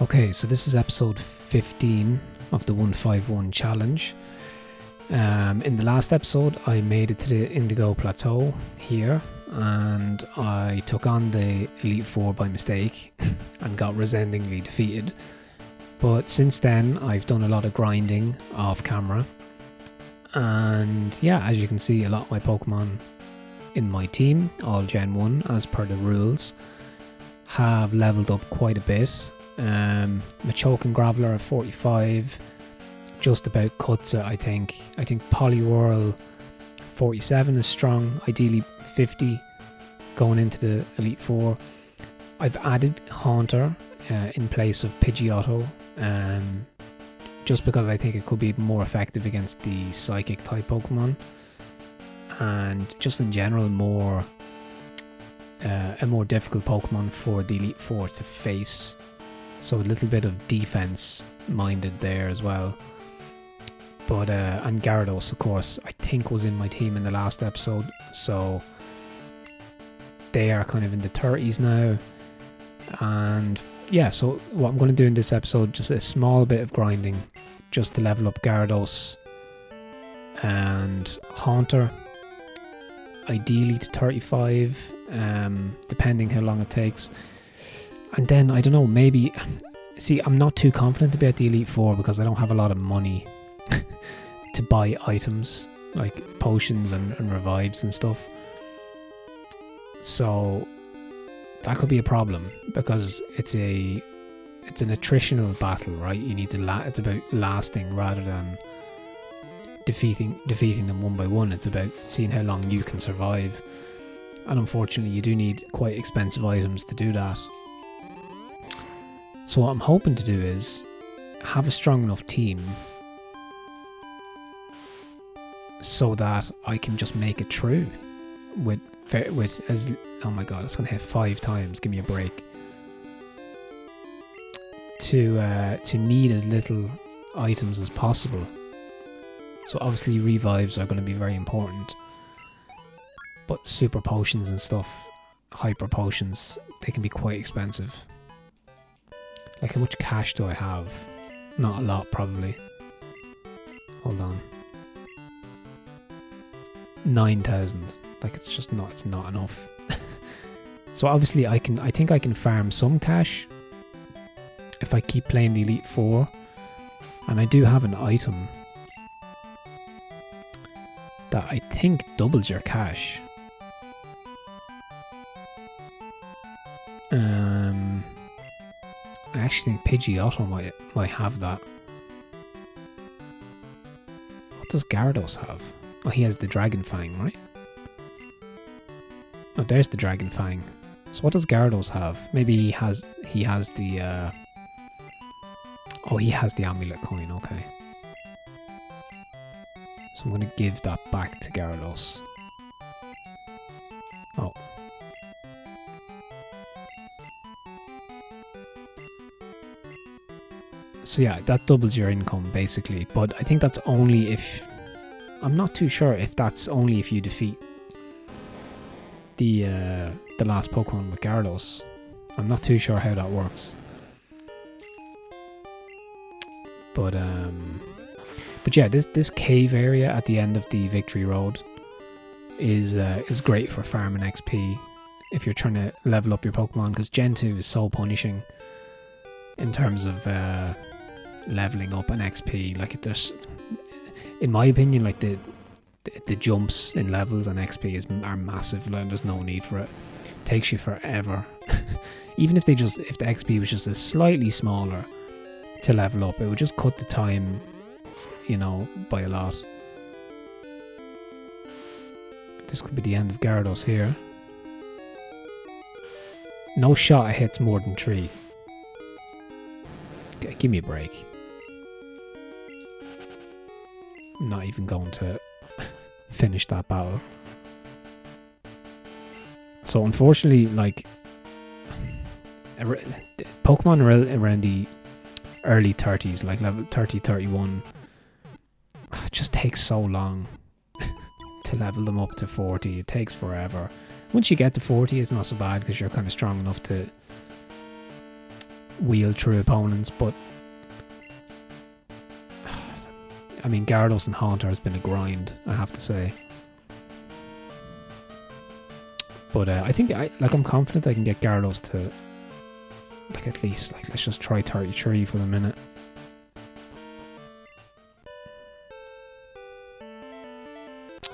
Okay, so this is episode 15 of the 151 challenge. In the last episode, I made it to the Indigo Plateau here, and I took on the Elite Four by mistake and got resoundingly defeated. But since then, I've done a lot of grinding off camera, and yeah, as you can see, a lot of my Pokemon in my team, all Gen 1 as per the rules, have leveled up quite a bit. Machoke and Graveler at 45, just about cuts it, I think. I think Poliwhirl 47 is strong, ideally 50 going into the Elite Four. I've added Haunter in place of Pidgeotto, just because I think it could be more effective against the Psychic type Pokemon, and just in general a more difficult Pokemon for the Elite Four to face. So a little bit of defense minded there as well. But and Gyarados, of course, I think was in my team in the last episode, so they are kind of in the 30s now. And yeah, so what I'm going to do in this episode, just a small bit of grinding just to level up Gyarados and Haunter, ideally to 35, depending how long it takes. And then, I don't know, maybe... See, I'm not too confident about the Elite Four because I don't have a lot of money to buy items, like potions and revives and stuff. So, that could be a problem because it's an attritional battle, right? You need to it's about lasting rather than defeating them one by one. It's about seeing how long you can survive. And unfortunately, you do need quite expensive items to do that. So what I'm hoping to do is have a strong enough team so that I can just make it through with as... Oh my god, it's going to hit 5 times. Give me a break. To need as little items as possible. So obviously revives are going to be very important. But super potions and stuff, hyper potions, they can be quite expensive. Like, how much cash do I have? Not a lot, probably. Hold on. 9,000. Like, it's not enough. So obviously I think I can farm some cash if I keep playing the Elite Four. And I do have an item that I think doubles your cash. I actually think Pidgeotto might have that. What does Gyarados have? Oh, he has the Dragon Fang, right? Oh, there's the Dragon Fang. So what does Gyarados have? Maybe he has the oh, he has the Amulet Coin, okay. So I'm gonna give that back to Gyarados. Oh. So yeah, that doubles your income basically, but I think that's only if... I'm not too sure if that's only if you defeat the last Pokemon with Gyarados. I'm not too sure how that works. But yeah, this cave area at the end of the Victory Road is great for farming XP if you're trying to level up your Pokemon, because Gen 2 is so punishing in terms of leveling up an XP. Like, there's, in my opinion, like the jumps in levels and XP are massive. Like, there's no need for it. It takes you forever. Even if the XP was just a slightly smaller to level up, it would just cut the time, you know, by a lot. This could be the end of Gyarados here. No shot hits more than 3. Give me a break. I'm not even going to finish that battle. So unfortunately, like, Pokemon around the early 30s, like level 30, 31, it just takes so long to level them up to 40. It takes forever. Once you get to 40, it's not so bad because you're kind of strong enough to wheel through opponents, but I mean, Gyarados and Haunter has been a grind, I have to say. But I think I'm confident I can get Gyarados to at least let's just try 33 for the minute.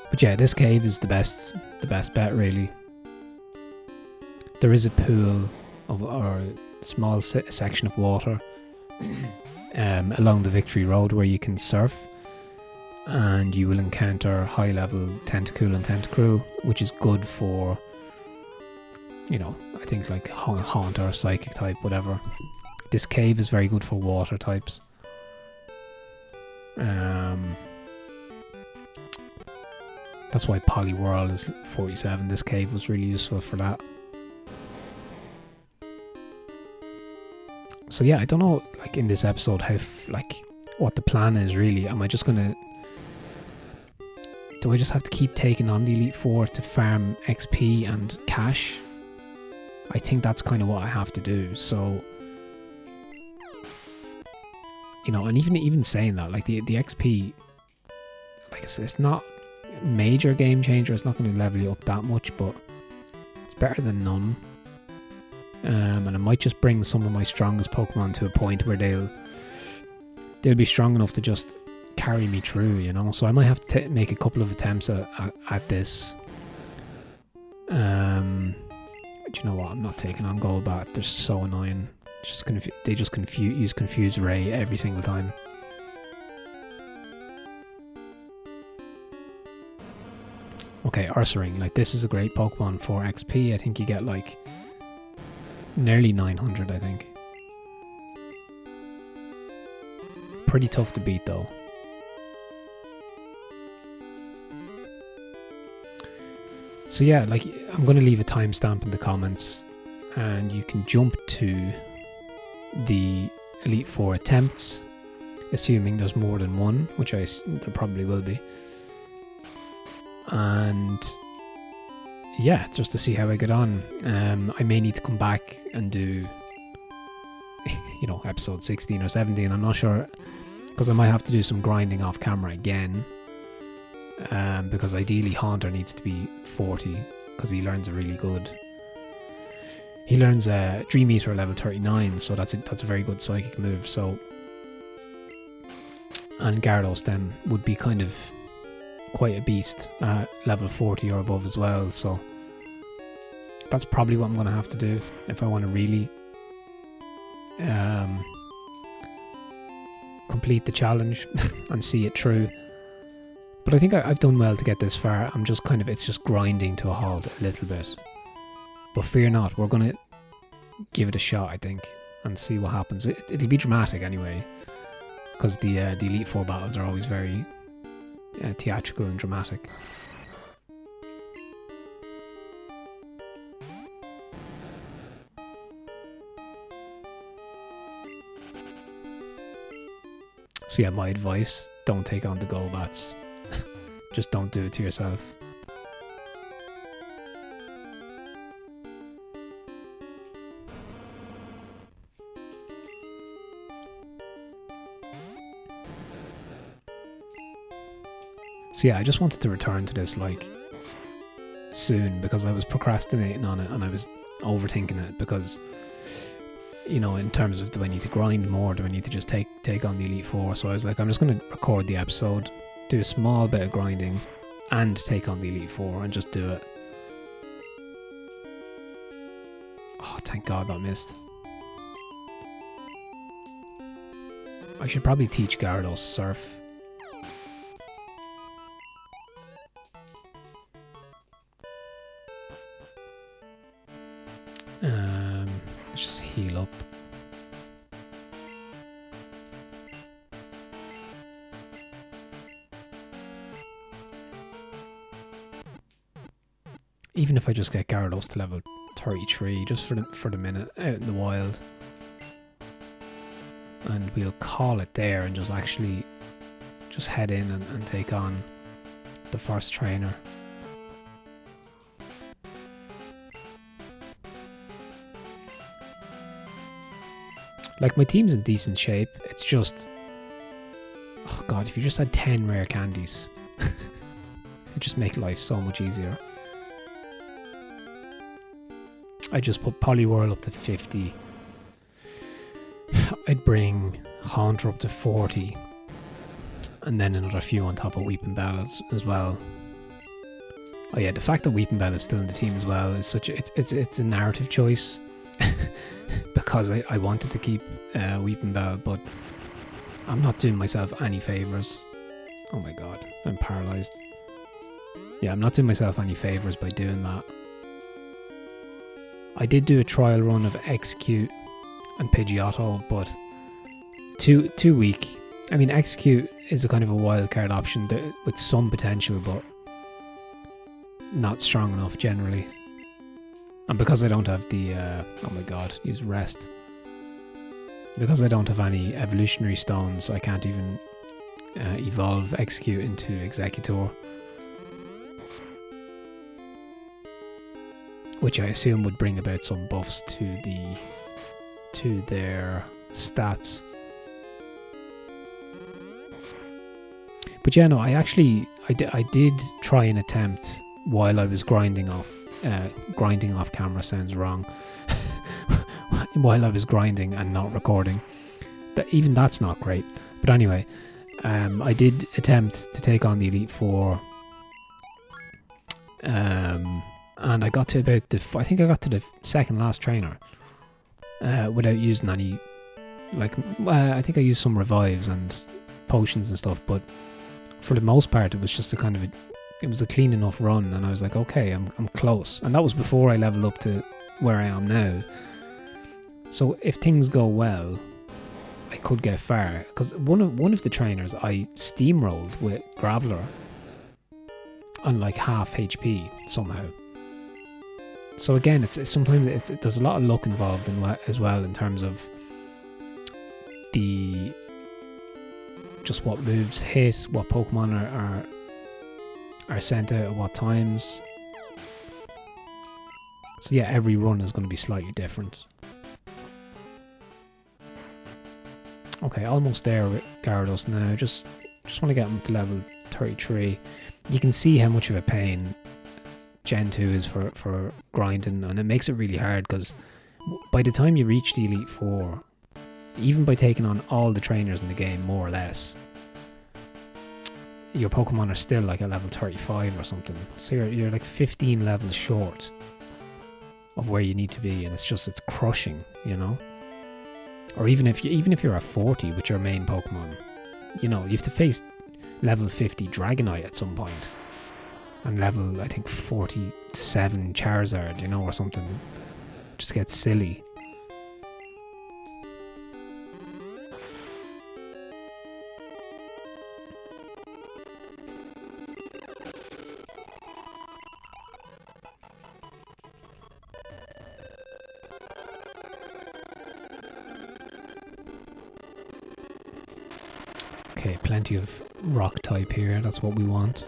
But yeah, this cave is the best bet really. There is a pool or a small section of water along the Victory Road where you can surf, and you will encounter high level Tentacool and Tentacruel, which is good for, you know, I think like Haunter, Psychic type, whatever. This cave is very good for water types. That's why Poliwhirl is 47. This cave was really useful for that. So yeah, I don't know, like in this episode, how what the plan is really. Am I just gonna? Do I just have to keep taking on the Elite Four to farm XP and cash? I think that's kind of what I have to do. So, you know, and even saying that, like the XP, like it's not a major game changer. It's not going to level you up that much, but it's better than none. And it might just bring some of my strongest Pokemon to a point where they'll be strong enough to just carry me through, you know. So I might have to make a couple of attempts at this. Do you know what? I'm not taking on Golbat. They're so annoying. They just use Confuse Ray every single time. Okay, Ursaring. Like, this is a great Pokemon for XP. I think you get like nearly 900, I think. Pretty tough to beat though. So yeah, like, I'm going to leave a timestamp in the comments, and you can jump to the Elite Four attempts, assuming there's more than one, which there probably will be. And yeah, just to see how I get on. I may need to come back and do, you know, episode 16 or 17. I'm not sure, because I might have to do some grinding off camera again. Because ideally Haunter needs to be 40, because he learns he learns Dream Eater level 39, so that's a very good psychic move. So, and Gyarados then would be kind of quite a beast at level 40 or above as well. So that's probably what I'm going to have to do if I want to really complete the challenge and see it through. But I think I've done well to get this far. I'm just it's just grinding to a halt a little bit. But fear not, we're going to give it a shot, I think, and see what happens. It'll be dramatic anyway, because the Elite Four battles are always very theatrical and dramatic. So yeah, my advice, don't take on the Golbats. Just don't do it to yourself. So yeah, I just wanted to return to this like soon, because I was procrastinating on it and I was overthinking it, because, you know, in terms of, do I need to grind more, do I need to just take on the Elite Four? So I was like, I'm just going to record the episode, do a small bit of grinding, and take on the Elite Four, and just do it. Oh, thank God that missed. I should probably teach Gyarados Surf. Let's just heal up. Even if I just get Gyarados to level 33, just for the minute out in the wild, and we'll call it there, and just actually just head in and take on the first trainer. Like, my team's in decent shape. It's just, oh god, if you just had 10 rare candies, it'd just make life so much easier. I just put Poliwhirl up to 50. I'd bring Haunter up to 40. And then another few on top of Weeping Bell as well. Oh yeah, the fact that Weeping Bell is still in the team as well is such a, it's a narrative choice. Because I wanted to keep Weeping Bell, but I'm not doing myself any favours. Oh my god, I'm paralysed. Yeah, I'm not doing myself any favours by doing that. I did do a trial run of Execute and Pidgeotto, but too weak. I mean, Execute is a kind of a wildcard option with some potential, but not strong enough generally. And because I don't have the, oh my god, use Rest. Because I don't have any evolutionary stones, I can't even evolve Execute into Executor. Which I assume would bring about some buffs to their stats. But yeah, no, I did try an attempt while I was grinding off camera sounds wrong. While I was grinding and not recording. Even that's not great. But anyway, I did attempt to take on the Elite Four. And I got to about I think I got to the second last trainer. Without using any, I think I used some revives and potions and stuff, but for the most part it was just it was a clean enough run, and I was like, okay, I'm close. And that was before I leveled up to where I am now. So if things go well, I could get far. Because one of the trainers I steamrolled with Graveler on like half HP somehow. So again, sometimes there's a lot of luck involved as well in terms of just what moves hit, what Pokemon are sent out at what times. So yeah, every run is going to be slightly different. Okay, almost there with Gyarados now. Just want to get him to level 33. You can see how much of a pain Gen 2 is for grinding, and it makes it really hard because by the time you reach the Elite Four, even by taking on all the trainers in the game, more or less, your Pokemon are still like a level 35 or something. So you're like 15 levels short of where you need to be, and it's crushing, you know. Or even if you're at 40 with your main Pokemon, you know, you have to face level 50 Dragonite at some point, and level, I think, 47 Charizard, you know, or something. Just gets silly. Okay, plenty of rock type here, that's what we want.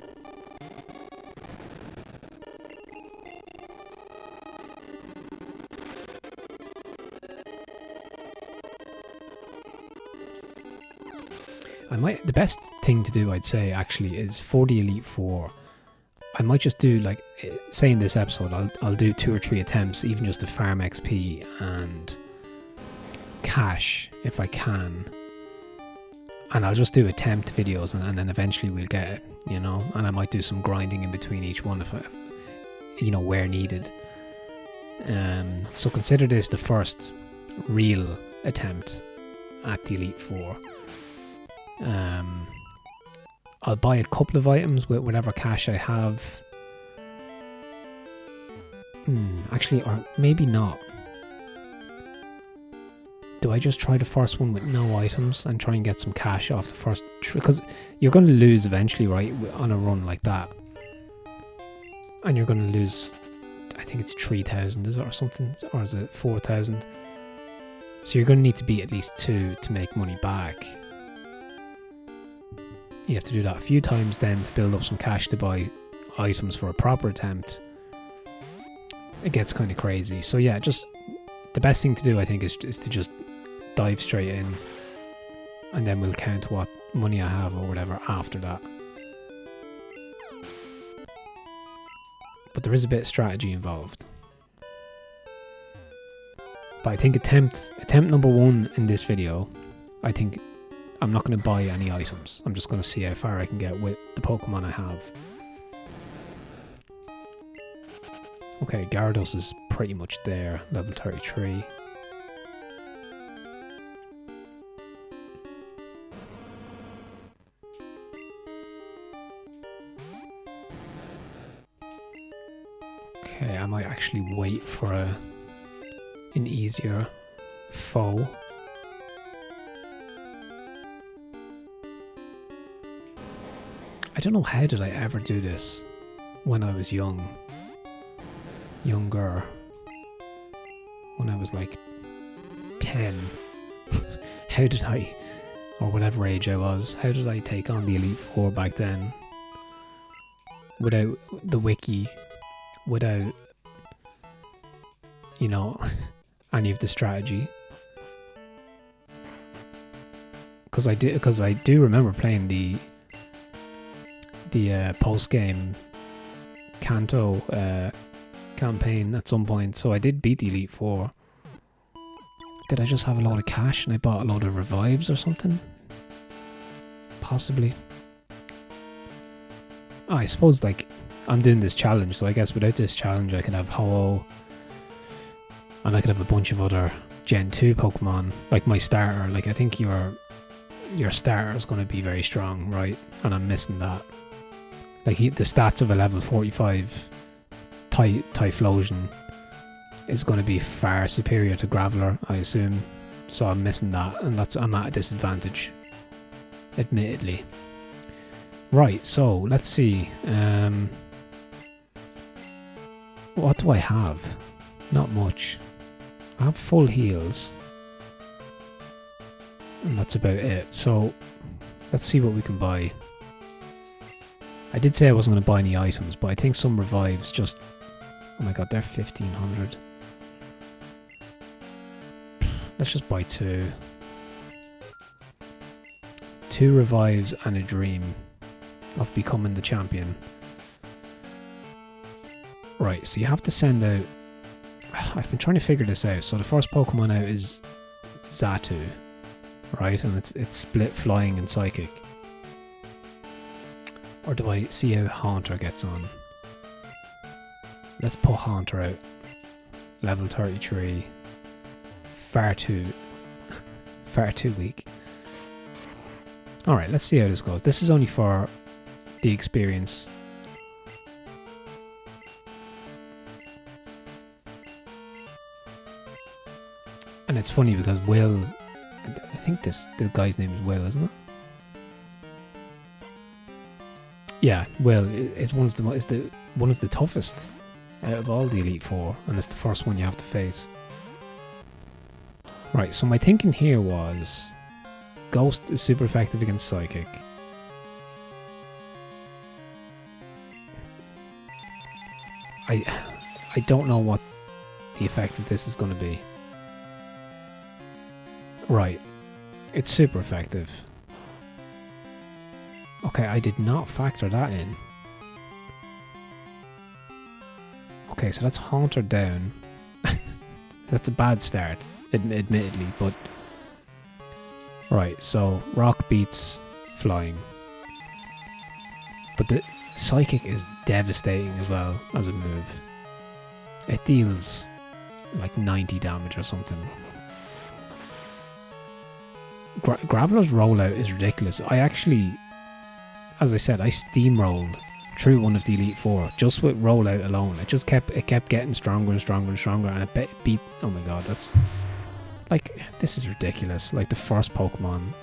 The best thing to do, I'd say, actually, is for the Elite Four, I might just do, like, say in this episode, I'll do 2 or 3 attempts, even just to farm XP and cash, if I can. And I'll just do attempt videos, and then eventually we'll get it, you know? And I might do some grinding in between each one, if you know, where needed. So consider this the first real attempt at the Elite Four. I'll buy a couple of items with whatever cash I have. Actually, or maybe not. Do I just try the first one with no items and try and get some cash off the first? Because you're going to lose eventually, right, on a run like that. And you're going to lose, I think it's 3,000, is it, or something? Or is it 4,000? So you're going to need to beat at least 2 to make money back. You have to do that a few times then to build up some cash to buy items for a proper attempt. It gets kind of crazy. So yeah, just the best thing to do, I think, is to just dive straight in, and then we'll count what money I have or whatever after that. But there is a bit of strategy involved. But I think attempt number 1 in this video, I think I'm not going to buy any items. I'm just going to see how far I can get with the Pokemon I have. Okay, Gyarados is pretty much there, level 33. Okay, I might actually wait for an easier foe. I don't know how did I ever do this when I was younger, when I was like 10. How did I, or whatever age I was, how did I take on the Elite Four back then without the wiki, without, you know, any of the strategy? Because I do remember playing the post-game Kanto campaign at some point, so I did beat the Elite Four. Did I just have a lot of cash and I bought a load of revives or something? Possibly. Oh, I suppose, like, I'm doing this challenge, so I guess without this challenge I could have Ho-Oh, and I could have a bunch of other Gen 2 Pokemon, like my starter. Like, I think your starter is going to be very strong, right? And I'm missing that. Like, the stats of a level 45 Typhlosion is going to be far superior to Graveler, I assume. So I'm missing that, and I'm at a disadvantage, admittedly. Right, so let's see. What do I have? Not much. I have full heals, and that's about it. So let's see what we can buy. I did say I wasn't going to buy any items, but I think some revives just... Oh my god, they're 1500. Let's just buy 2. 2 revives and a dream of becoming the champion. Right, so you have to send out... I've been trying to figure this out. So the first Pokemon out is Xatu, right? And it's split flying and psychic. Or do I see how Haunter gets on? Let's put Haunter out. Level 33. Far too weak. Alright, let's see how this goes. This is only for the experience. And it's funny because Will... I think the guy's name is Will, isn't it? Yeah, Will is one of the toughest out of all the Elite Four, and it's the first one you have to face. Right, so my thinking here was Ghost is super effective against Psychic. I don't know what the effect of this is going to be. Right, it's super effective. Okay, I did not factor that in. Okay, so that's Haunter down. That's a bad start, admittedly, but... Right, so Rock beats Flying. But the Psychic is devastating as well as a move. It deals like 90 damage or something. Graveler's rollout is ridiculous. I actually... As I said, I steamrolled through one of the Elite Four just with rollout alone. It kept getting stronger and stronger and stronger, and it beat. Oh my god, that's like, this is ridiculous. Like the first Pokemon.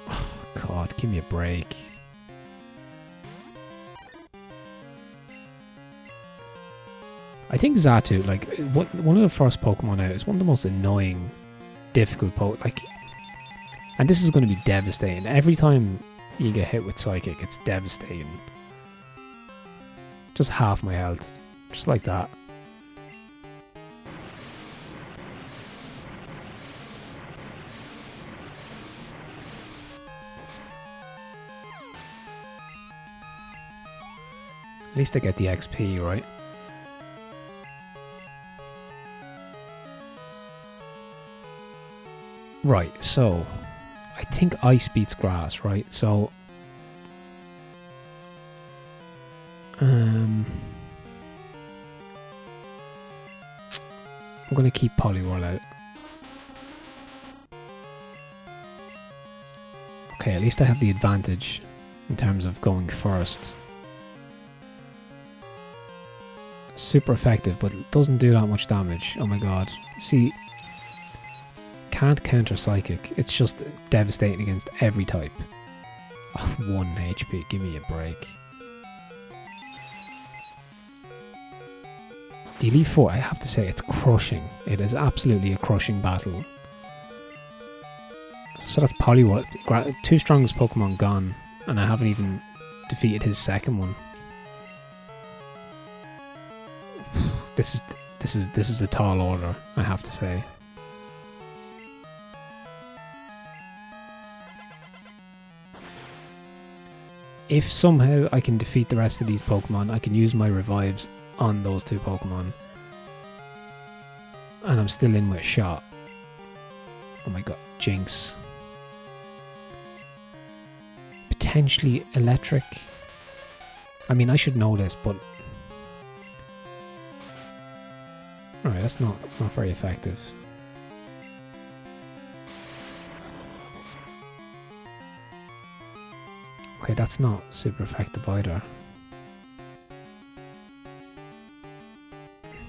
Oh god, give me a break. I think Xatu, like one of the first Pokemon out, is one of the most annoying, difficult like. And this is going to be devastating. Every time you get hit with Psychic, it's devastating. Just half my health. Just like that. At least I get the XP, right? Right, so I think ice beats grass, right? So I'm gonna keep Poliwhirl out. Okay, at least I have the advantage in terms of going first. Super effective, but it doesn't do that much damage. Oh my god. See, can't counter Psychic. It's just devastating against every type. Oh, 1 HP, give me a break. The Elite Four, I have to say, it's crushing. It is absolutely a crushing battle. So that's Poliwhirl. 2 strongest Pokemon gone, and I haven't even defeated his second one. This is a tall order, I have to say. If somehow I can defeat the rest of these Pokemon, I can use my revives on those 2 Pokemon. And I'm still in with a shot. Oh my god, Jinx. Potentially electric. I mean, I should know this, but alright, that's not very effective. Okay, that's not super effective either.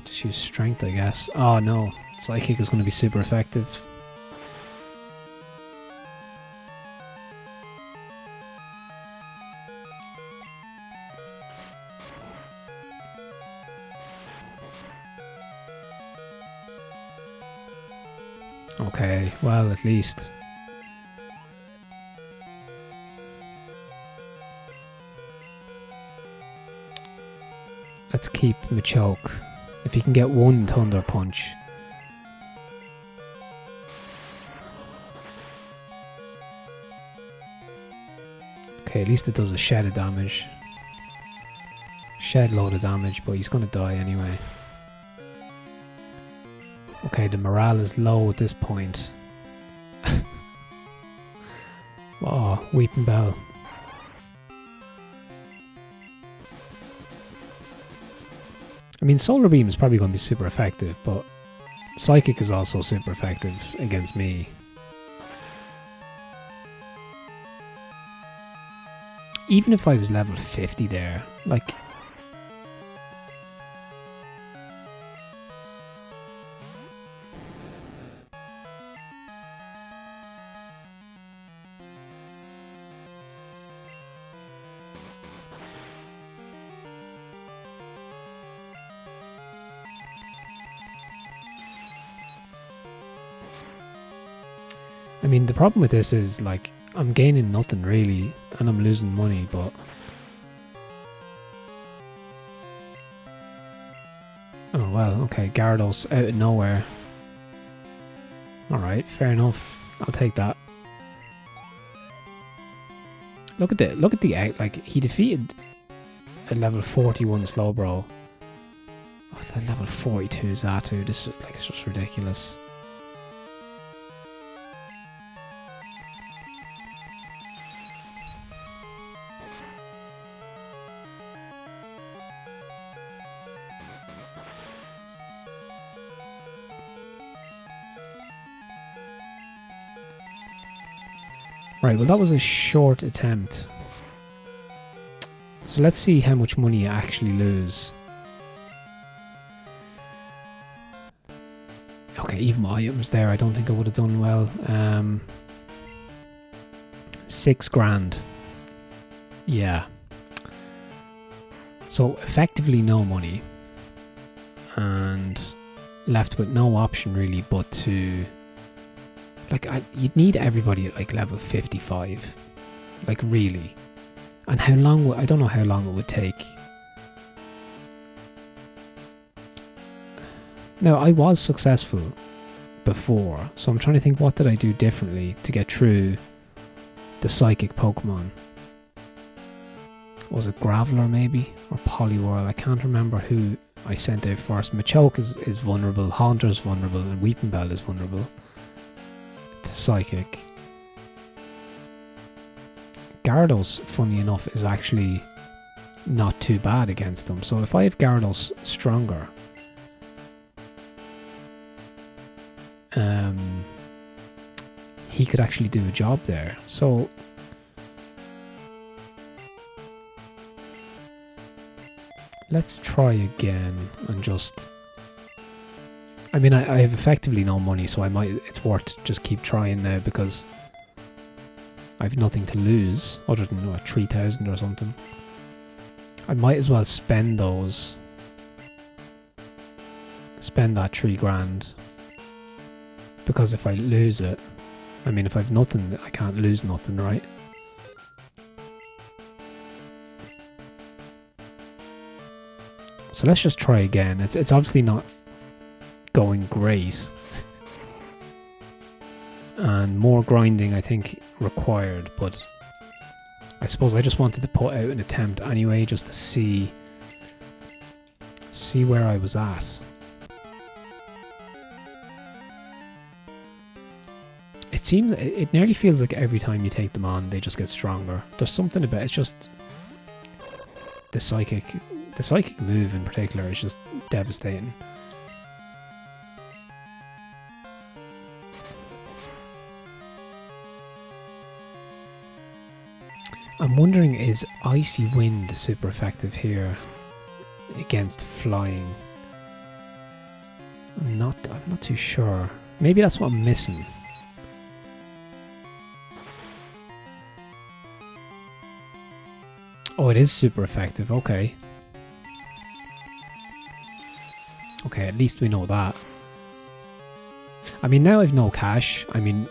Just use strength, I guess. Oh no, Psychic is going to be super effective. Okay, well, at least. Let's keep Machoke. If he can get 1 Thunder Punch. Okay, at least it does a shed of damage. Shed load of damage, but he's gonna die anyway. Okay, the morale is low at this point. Oh, Weeping Bell. I mean, Solar Beam is probably going to be super effective, but Psychic is also super effective against me. Even if I was level 50 there, like... I mean, the problem with this is, like, I'm gaining nothing really, and I'm losing money, but... Oh, well, okay, Gyarados out of nowhere. Alright, fair enough. I'll take that. Look at the, like, he defeated a level 41 Slowbro. Oh, the level 42 Xatu, this is, like, it's just ridiculous. Right, well that was a short attempt. So let's see how much money you actually lose. Okay, even my items there, I don't think I would have done well. 6 grand. Yeah. So effectively no money. And left with no option really but to... Like, you'd need everybody at like level 55. Like, really. And how long I don't know how long it would take. Now, I was successful before, so I'm trying to think what did I do differently to get through the Psychic Pokemon. Was it Graveler maybe? Or Poliwhirl? I can't remember who I sent out first. Machoke is vulnerable, Haunter's vulnerable, and Weepinbell is vulnerable to Psychic. Gyarados, funny enough, is actually not too bad against them. So if I have Gyarados stronger, he could actually do a job there. So let's try again and just... I mean, I have effectively no money, so it's worth just keep trying now because I've nothing to lose other than what, 3,000 or something. I might as well spend those. Spend that 3 grand. Because if I lose it, I mean, if I've nothing, I can't lose nothing, right? So let's just try again. It's obviously not going great. And more grinding, I think, required, but I suppose I just wanted to put out an attempt anyway, just to see where I was at. It nearly feels like every time you take them on, they just get stronger. There's something about it's just the psychic move in particular is just devastating. I'm wondering, is Icy Wind super effective here against flying? I'm not too sure. Maybe that's what I'm missing. Oh, it is super effective. Okay. Okay, at least we know that. I mean, now I've no cash. I mean,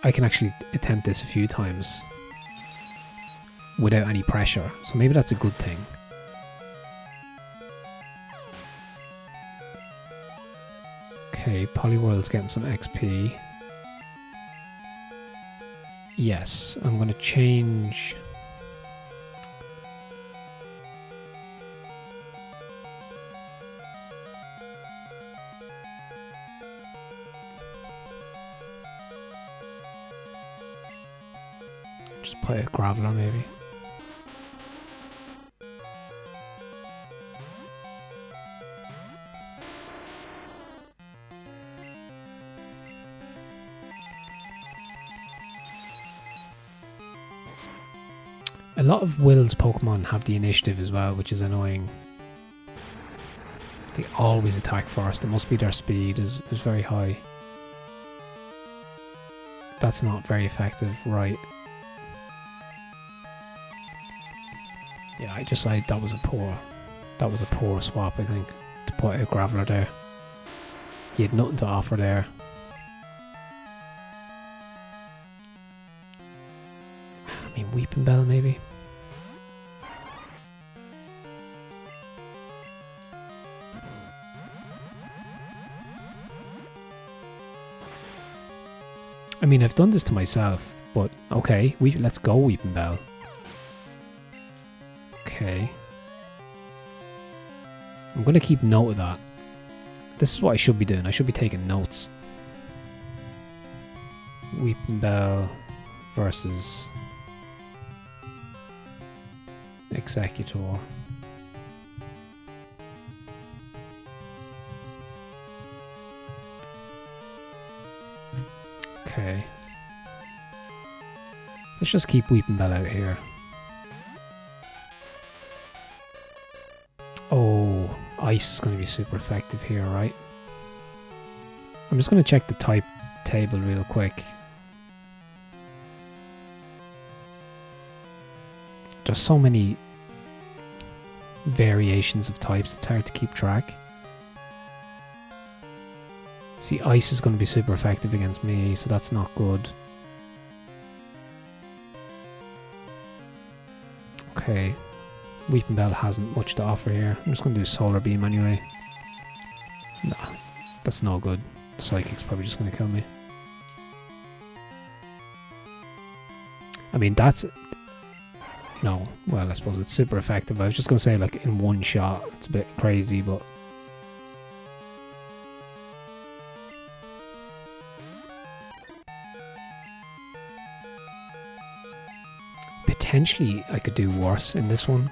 I can actually attempt this a few times without any pressure, so maybe that's a good thing. Okay, Poliwhirl's getting some XP. Yes, I'm going to change... Just play a Graveler maybe. A lot of Will's Pokemon have the initiative as well, which is annoying. They always attack first. It must be their speed is very high. That's not very effective, right? Yeah, that was a poor swap, I think, to put a Graveler there. He had nothing to offer there. I mean, Weepinbell maybe. I mean, I've done this to myself, but okay, let's go Weepinbell. Okay. I'm going to keep note of that. This is what I should be doing. I should be taking notes. Weepinbell versus Executor. Okay. Let's just keep Weepinbell out here. Oh, Ice is going to be super effective here, right? I'm just going to check the type table real quick. There's so many variations of types, it's hard to keep track. See, Ice is going to be super effective against me, so that's not good. Okay. Weepinbell hasn't much to offer here. I'm just going to do Solar Beam anyway. Nah, that's no good. Psychic's probably just going to kill me. I mean, No, well, I suppose it's super effective. I was just going to say, like, in one shot. It's a bit crazy, but... Potentially, I could do worse in this one.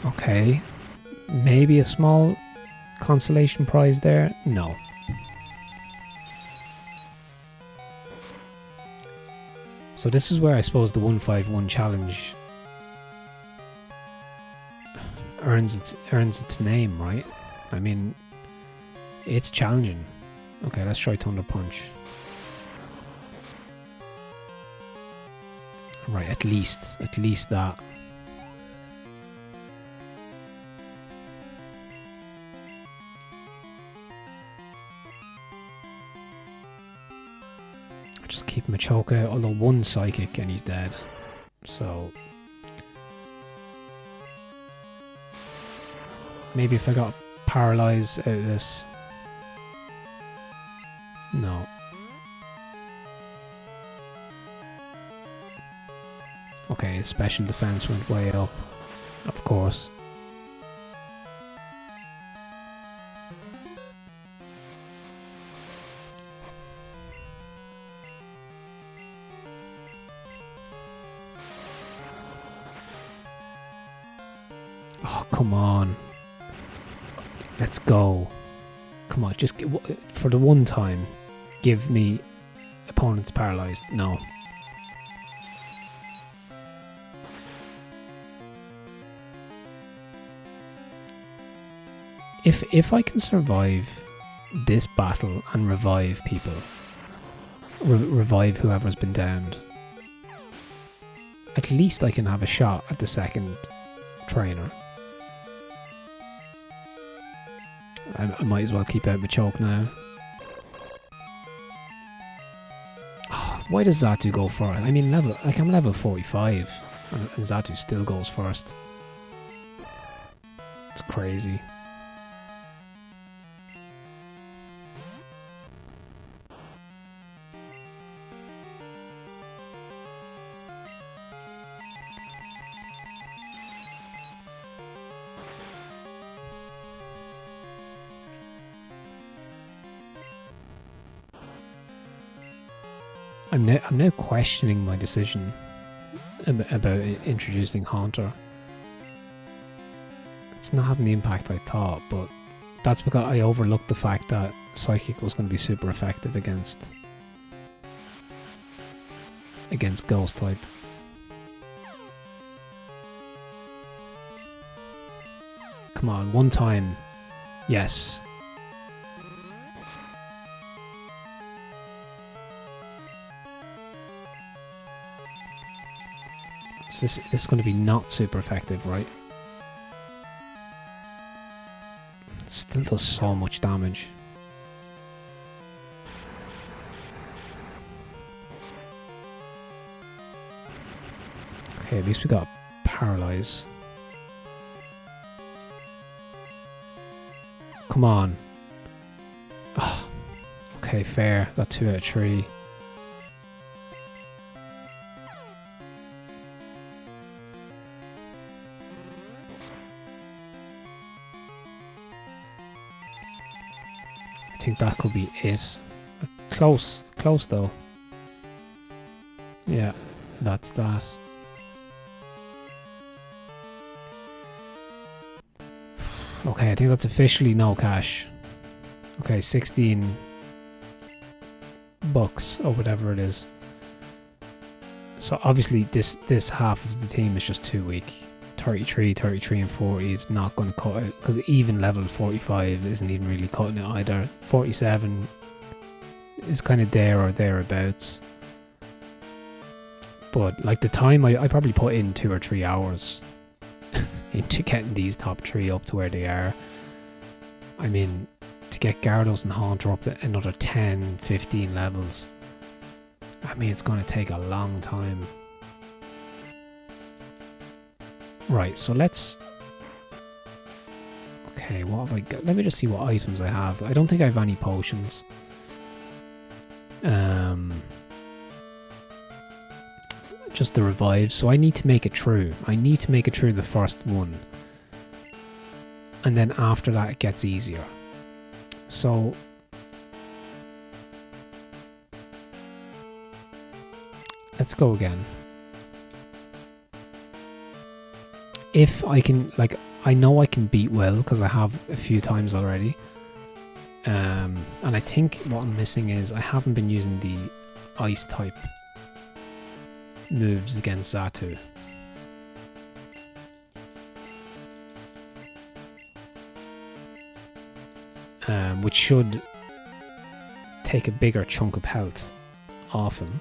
Okay. Maybe a small consolation prize there? No. So this is where I suppose the 151 challenge earns its name, right? I mean, it's challenging. Okay, let's try Thunder Punch. Right, at least that. Just keep Machoke, although one psychic and he's dead. So maybe if I got paralyzed out of this. No. Okay, his special defense went way up, of course. Oh, come on. Let's go. Come on, just for the one time, give me opponents paralyzed. No. If I can survive this battle and revive people, revive whoever's been downed, at least I can have a shot at the second trainer. I might as well keep out my choke now. Oh, why does Xatu go for it? I mean, I'm level 45, and Xatu still goes first. It's crazy. I'm now questioning my decision about introducing Haunter. It's not having the impact I thought, but that's because I overlooked the fact that Psychic was going to be super effective against Ghost type. Come on, one time. Yes. So this is going to be not super effective, right? It still does so much damage. Okay, at least we got Paralyze. Come on. Oh, okay, fair. Got 2 out of 3. I think that could be it. Close though. Yeah, that's that. Okay, I think that's officially no cash. Okay, 16 bucks or whatever it is. So obviously this half of the team is just too weak. 33 and 40 is not going to cut it, because even level 45 isn't even really cutting it either. 47 is kind of there or thereabouts. But like the time, I probably put in 2 or 3 hours into getting these top 3 up to where they are. I mean, to get Gyarados and Haunter up to another 10-15 levels, I mean, it's going to take a long time. Right, so let's... Okay, what have I got? Let me just see what items I have. I don't think I have any potions. just the revives, so I need to make it through. I need to make it through the first one. And then after that it gets easier. So let's go again. If I can, like, I know I can beat Will because I have a few times already. And I think what I'm missing is I haven't been using the ice type moves against Xatu. Which should take a bigger chunk of health off him.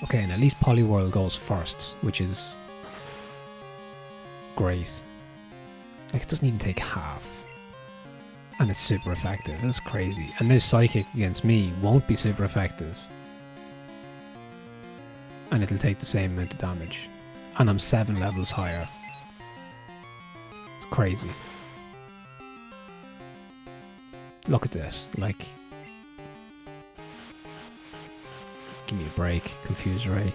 Okay, and at least Poliwhirl goes first, which is great. Like, it doesn't even take half. And it's super effective. That's crazy. And now Psychic against me won't be super effective. And it'll take the same amount of damage. And I'm 7 levels higher. It's crazy. Look at this. Like, give me a break, Confuse Ray.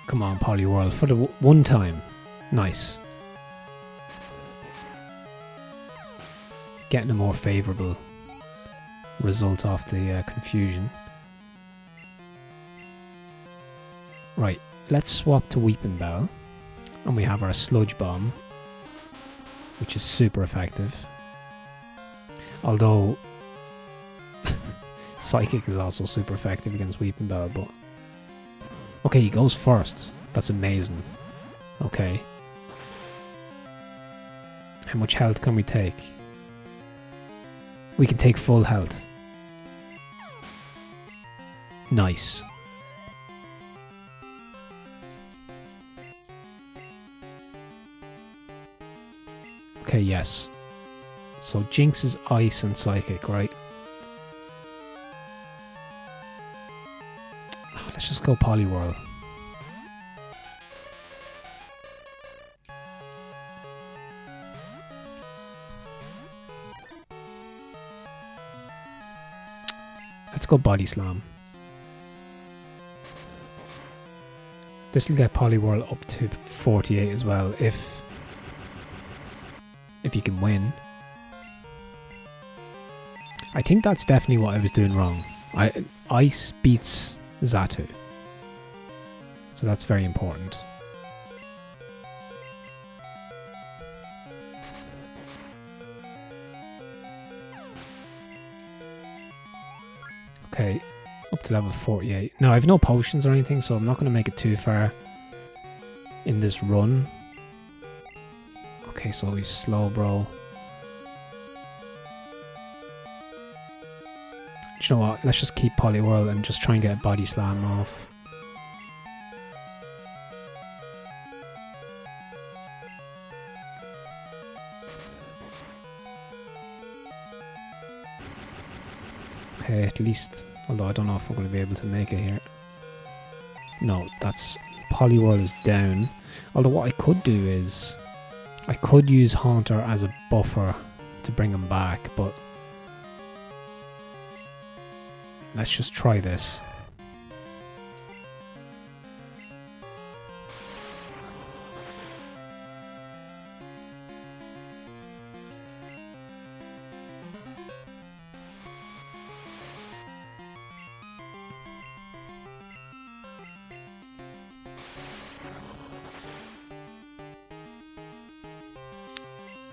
Come on, Poliwhirl, for the one time. Nice. Getting a more favourable result off the confusion. Right, let's swap to Weeping Bell. And we have our Sludge Bomb, which is super effective. Although Psychic is also super effective against Weeping Bell, but okay, he goes first. That's amazing. Okay. How much health can we take? We can take full health. Nice. Okay, yes. So Jinx is Ice and Psychic, right? Let's just go Poliwhirl. Let's go Body Slam. This will get Poliwhirl up to 48 as well if you can win. I think that's definitely what I was doing wrong. Ice beats Xatu. So that's very important. Okay, up to level 48. Now I have no potions or anything, so I'm not going to make it too far in this run. Okay, so he's slow, bro. Do you know what? Let's just keep Poliwhirl and just try and get a Body Slam off. Okay, at least. Although I don't know if we're going to be able to make it here. No, that's... Poliwhirl is down. Although what I could do is... I could use Haunter as a buffer to bring him back, but... Let's just try this.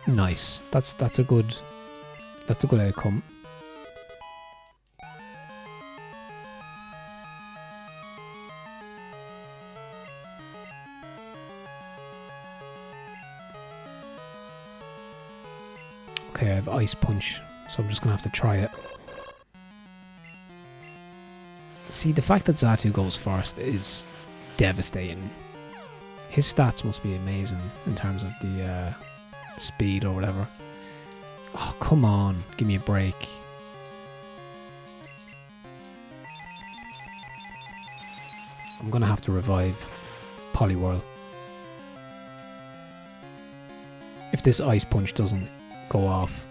Nice. That's a good outcome. Okay, I have Ice Punch, so I'm just gonna have to try it. See, the fact that Xatu goes first is devastating. His stats must be amazing in terms of the speed or whatever. Oh, come on, give me a break. I'm gonna have to revive Poliwhirl. If this Ice Punch doesn't go off.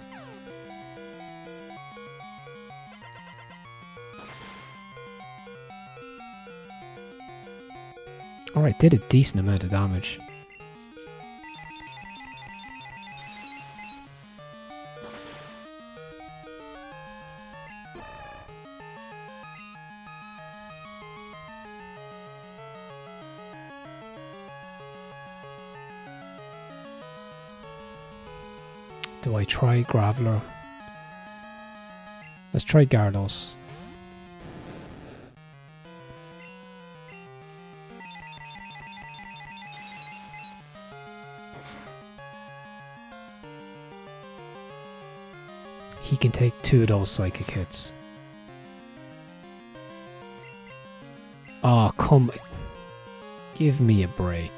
Alright, did a decent amount of damage. Do I try Graveler? Let's try Gyarados. He can take 2 of those psychic hits. Oh, come. Give me a break.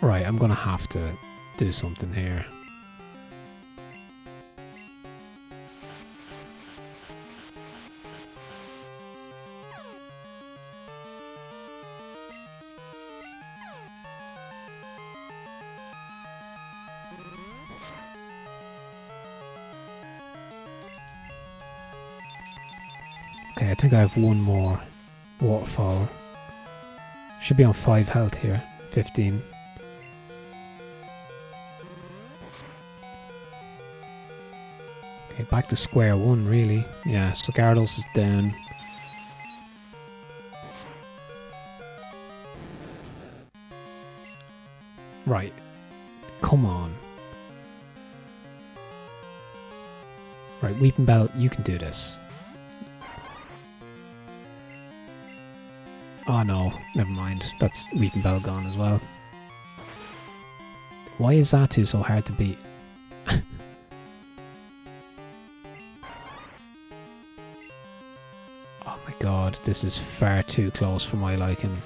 Right, I'm gonna have to do something here. Okay, I think I have one more waterfall. Should be on 5 health here. 15. Okay, back to square one, really. Yeah, so Gyarados is down. Right. Come on. Right, Weeping Bell, you can do this. Oh no, never mind. That's Weeping Bell gone as well. Why is Xatu so hard to beat? Oh my god, this is far too close for my liking.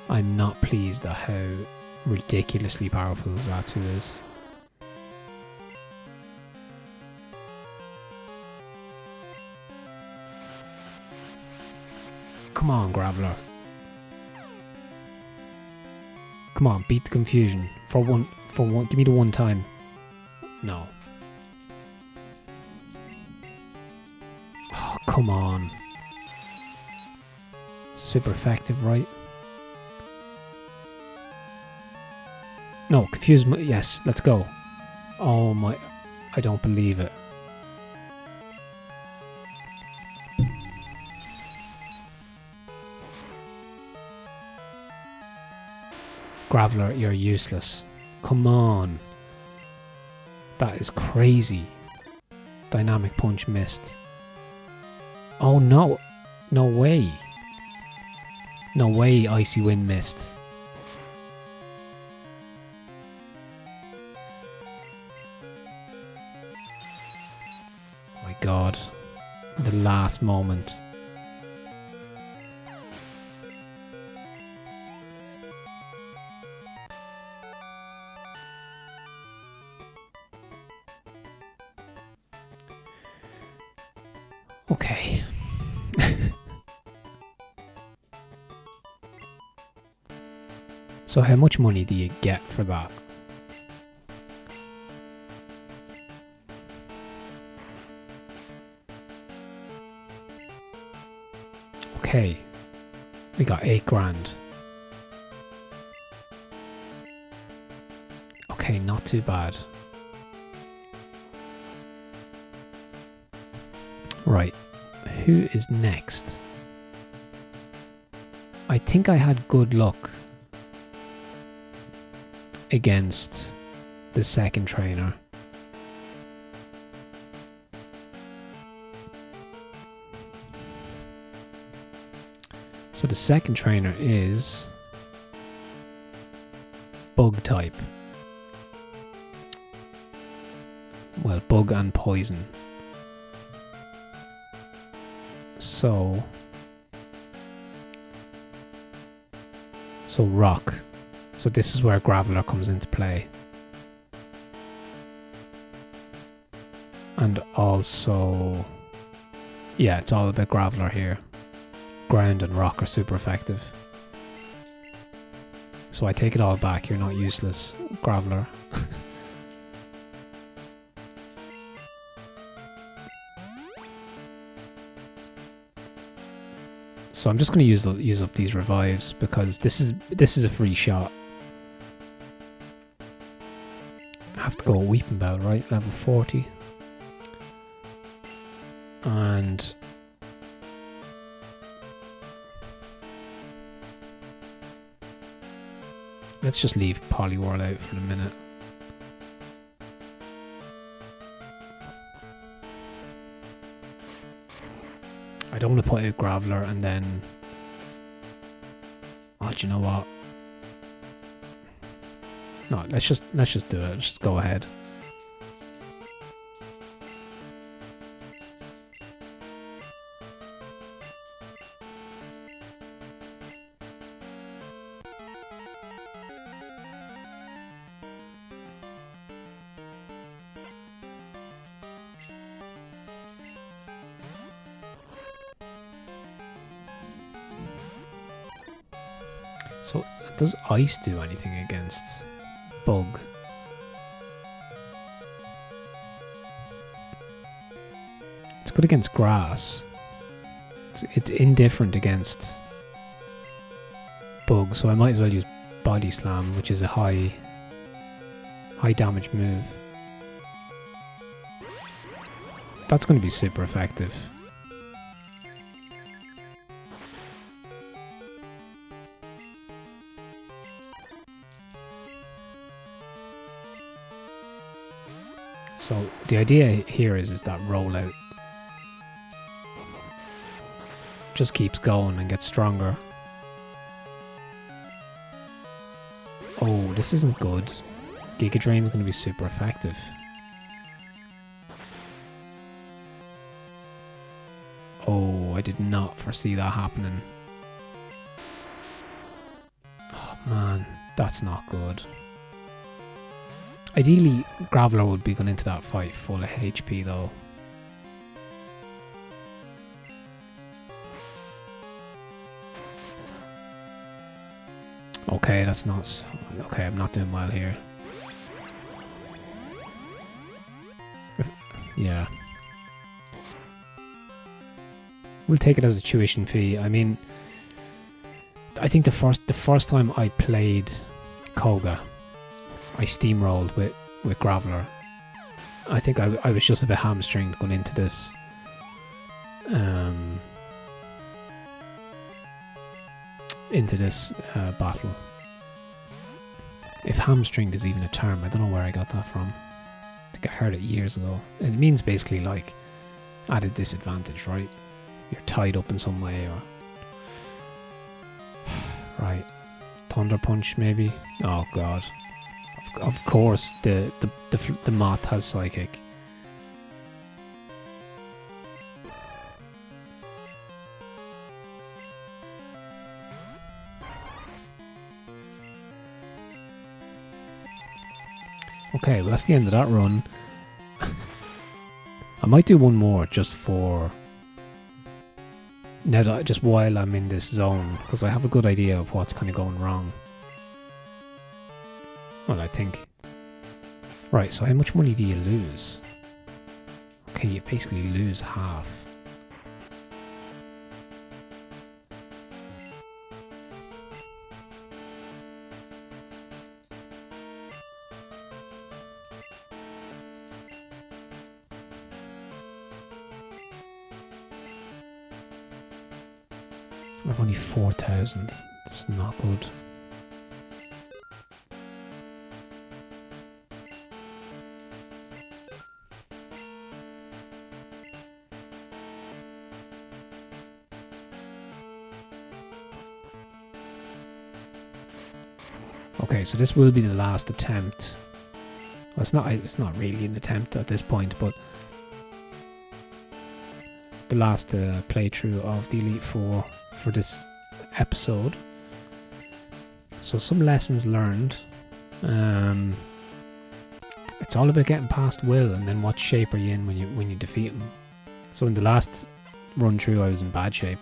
I'm not pleased at how ridiculously powerful Xatu is. Come on, Graveler. Come on, beat the confusion. For one, give me the one time. No. Oh, come on. Super effective, right? No, confuse me. Yes, let's go. Oh my, I don't believe it. Graveler, you're useless. Come on. That is crazy. Dynamic Punch missed. Oh no. No way. No way Icy Wind missed. Oh my god. The last moment. Okay. So how much money do you get for that? Okay. We got 8 grand. Okay, not too bad. Right, who is next? I think I had good luck against the second trainer. So the second trainer is bug type. Well, bug and poison. So rock. So this is where Graveler comes into play. And also, yeah, it's all about Graveler here. Ground and rock are super effective. So I take it all back, you're not useless, Graveler. So I'm just going to use up these revives because this is a free shot. I have to go Weeping Bell, right? Level 40. And let's just leave Poliwhirl out for the minute. I don't want to put out Graveler and then... Oh, do you know what? No, let's just do it. Let's just go ahead. So, does ice do anything against bug? It's good against grass. It's indifferent against bug, so I might as well use Body Slam, which is a high damage move. That's going to be super effective. So the idea here is that rollout just keeps going and gets stronger. Oh, this isn't good. Giga Drain's going to be super effective. Oh, I did not foresee that happening. Oh man, that's not good. Ideally, Graveler would be going into that fight full of HP though. Okay, that's not... Okay, I'm not doing well here. Yeah. We'll take it as a tuition fee. I mean, I think the first time I played Koga, I steamrolled with Graveler. I think I was just a bit hamstringed going into this. Battle. If hamstringed is even a term, I don't know where I got that from. I think I heard it years ago. It means basically like at a disadvantage, right? You're tied up in some way, or right. Thunder Punch, maybe. Oh god. Of course, the moth has Psychic. Okay, well that's the end of that run. I might do one more just for... Now that just while I'm in this zone, because I have a good idea of what's kind of going wrong. Well, I think. Right, so how much money do you lose? Okay, you basically lose half. I've only 4,000. That's not good. Okay, so this will be the last attempt. Well, it's not really an attempt at this point, but the last playthrough of the Elite Four for this episode. So some lessons learned. It's all about getting past Will, and then what shape are you in when you defeat him. So in the last run through, I was in bad shape.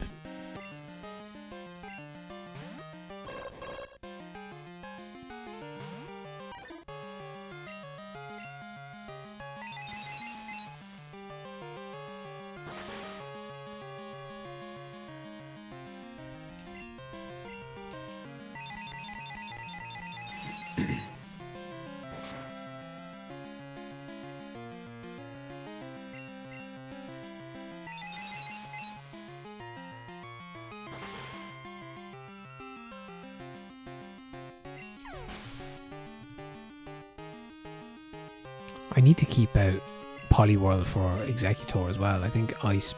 I need to keep out Poliwhirl for Executor as well. I think Ice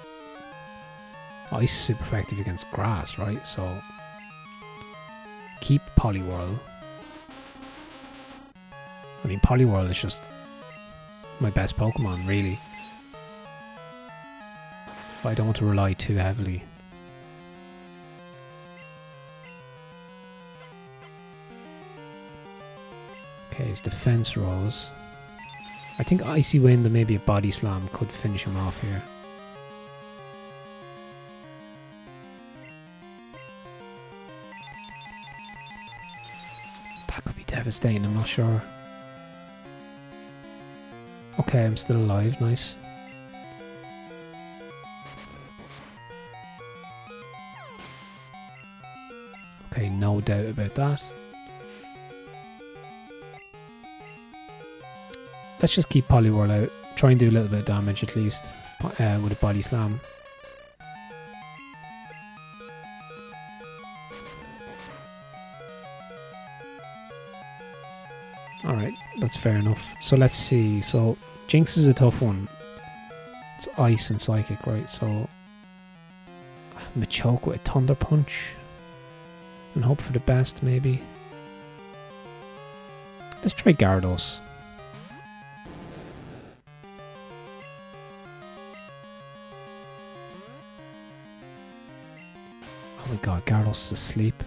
is super effective against Grass, right? So keep Poliwhirl. I mean, Poliwhirl is just my best Pokemon, really. But I don't want to rely too heavily. Okay, his defense rose. I think Icy Wind and maybe a Body Slam could finish him off here. That could be devastating, I'm not sure. Okay, I'm still alive, nice. Okay, no doubt about that. Let's just keep Poliwhirl out. Try and do a little bit of damage at least with a Body Slam. Alright, that's fair enough. So let's see. So Jinx is a tough one. It's Ice and Psychic, right? So Machoke with a Thunder Punch. And hope for the best, maybe. Let's try Gyarados. Oh my god, Gyarados is asleep.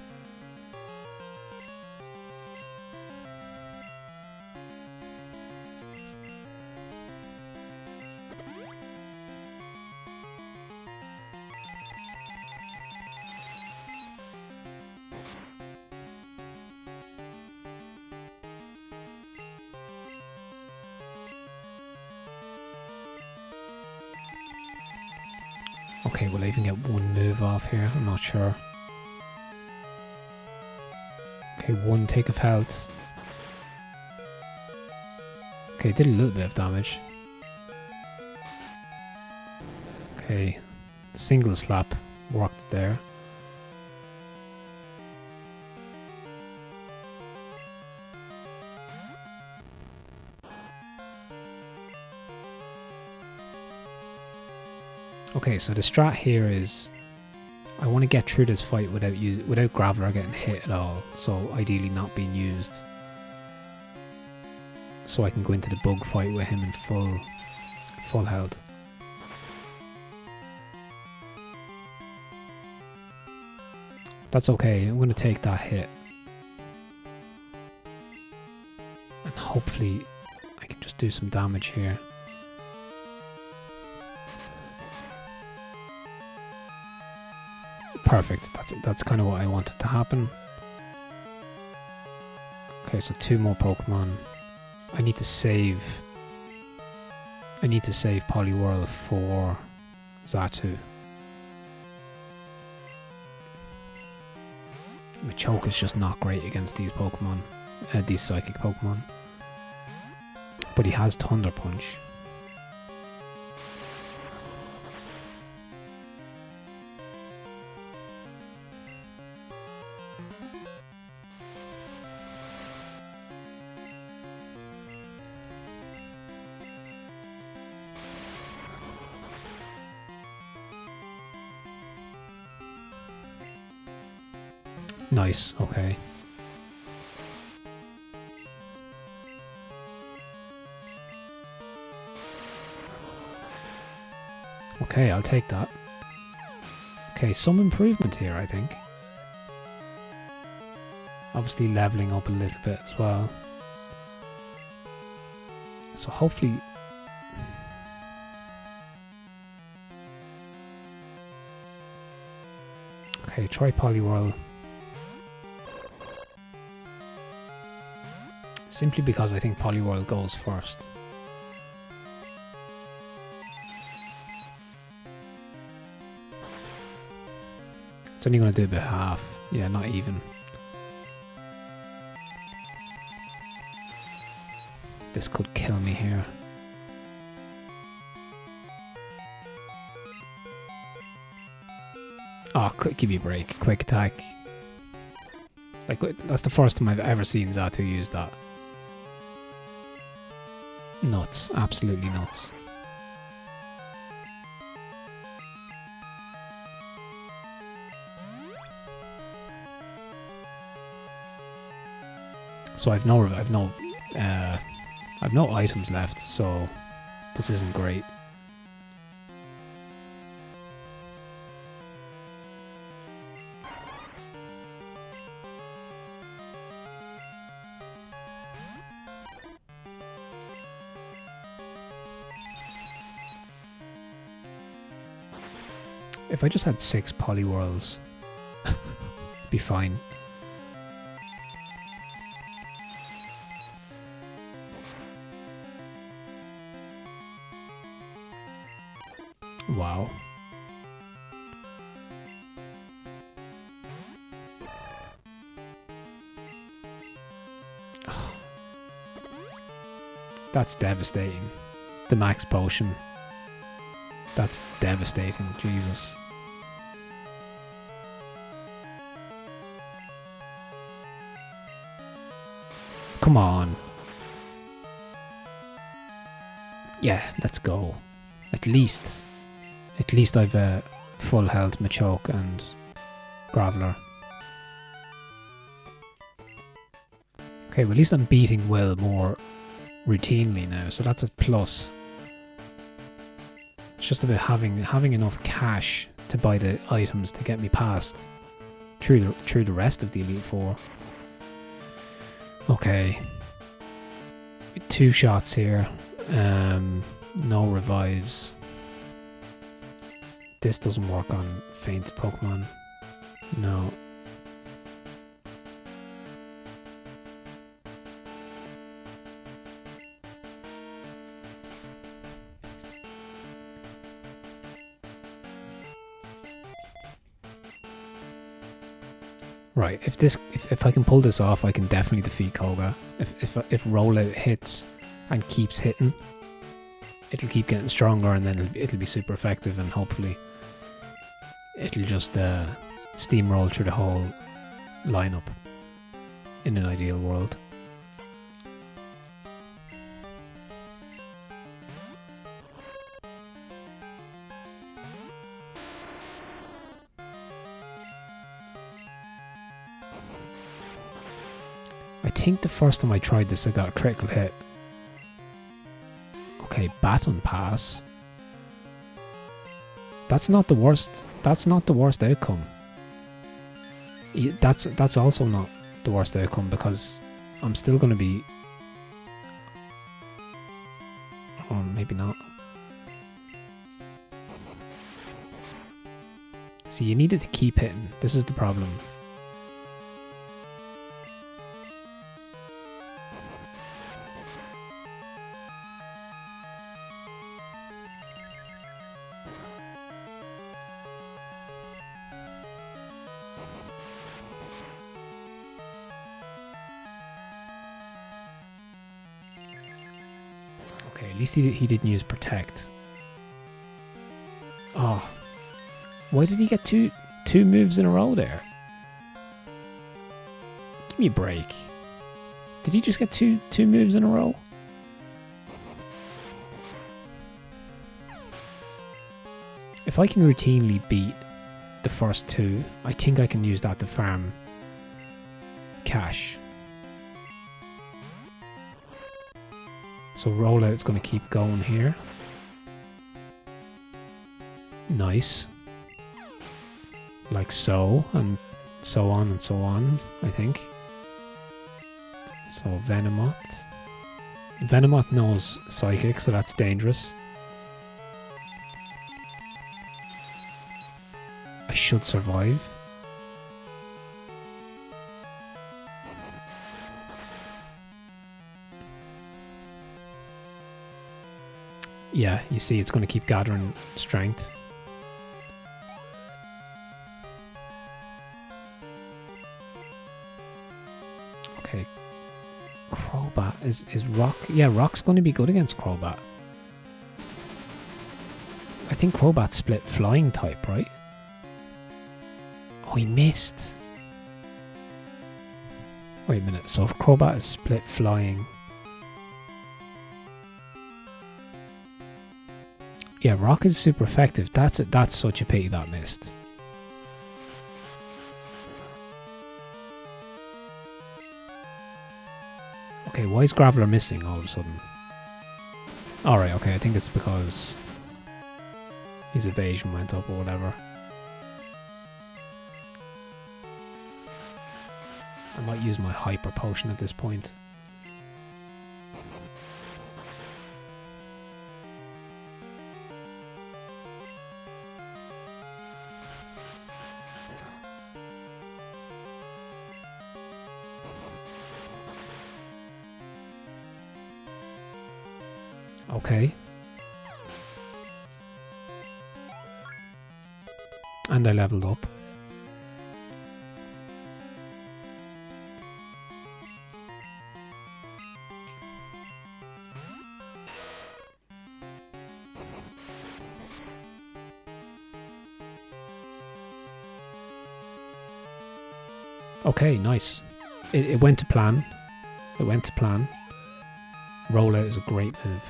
Okay, will I even get one move off here? I'm not sure. Okay, one take of health. Okay, did a little bit of damage. Okay, single slap worked there. Okay, so the strat here is I want to get through this fight without Graveler getting hit at all, so ideally not being used. So I can go into the bug fight with him in full health. That's okay, I'm going to take that hit. And hopefully I can just do some damage here. Perfect, that's kind of what I wanted to happen. Okay, so two more Pokemon. I need to save Poliwhirl for Xatu. Machoke is just not great against these Pokemon, these Psychic Pokemon. But he has Thunder Punch. Nice, okay. Okay, I'll take that. Okay, some improvement here, I think. Obviously leveling up a little bit as well. So hopefully... Okay, try Poliwhirl. Simply because I think Poliwhirl goes first. It's only going to do about half. Yeah, not even. This could kill me here. Oh, give me a break. Quick attack. Like, that's the first time I've ever seen Xatu use that. Nuts. Absolutely nuts. So I've no items left, so this isn't great. If I just had 6 Poliwhirls, be fine. Wow. That's devastating. The max potion. That's devastating, Jesus. Come on. Yeah, let's go. At least I've a full health Machoke and Graveler. Okay, well at least I'm beating Will more routinely now, so that's a plus. It's just about having enough cash to buy the items to get me past through the rest of the Elite Four. Okay. 2 shots here. No revives. This doesn't work on faint Pokemon. No. Right, if I can pull this off, I can definitely defeat Koga. If rollout hits and keeps hitting, it'll keep getting stronger, and then it'll be super effective, and hopefully it'll just steamroll through the whole lineup in an ideal world. I think the first time I tried this I got a critical hit. Okay, Baton Pass. That's not the worst. That's not the worst outcome. That's also not the worst outcome, because I'm still going to be... Oh, maybe not. See, you needed to keep hitting. This is the problem. Okay, at least he didn't use Protect. Oh. Why did he get two moves in a row there? Give me a break. Did he just get two moves in a row? If I can routinely beat the first 2, I think I can use that to farm cash. So rollout's going to keep going here. Nice. Like so, and so on and so on, I think. So Venomoth. Venomoth knows Psychic, so that's dangerous. I should survive. Yeah, you see it's going to keep gathering strength. Okay. Crobat is Rock. Yeah, Rock's going to be good against Crobat. I think Crobat split flying type, right? Oh, he missed. Wait a minute. So if Crobat is split flying. Yeah, Rock is super effective. That's such a pity that missed. Okay, why is Graveler missing all of a sudden? Alright, okay, I think it's because his evasion went up or whatever. I might use my Hyper Potion at this point. Okay. And I leveled up. Okay, nice. It went to plan. It went to plan. Rollout is a great move.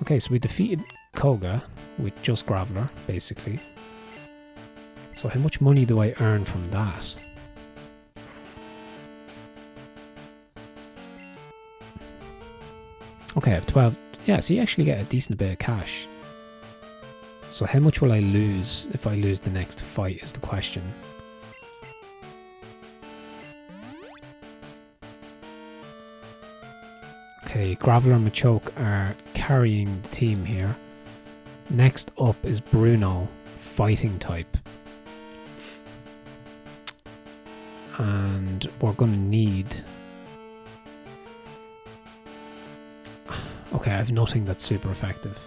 Okay, so we defeated Koga with just Graveler, basically. So how much money do I earn from that? Okay, I have 12. Yeah, so you actually get a decent bit of cash. So how much will I lose if I lose the next fight is the question. Okay, Graveler and Machoke are carrying the team here. Next up is Bruno, fighting type. And we're going to need... Okay, I have nothing that's super effective.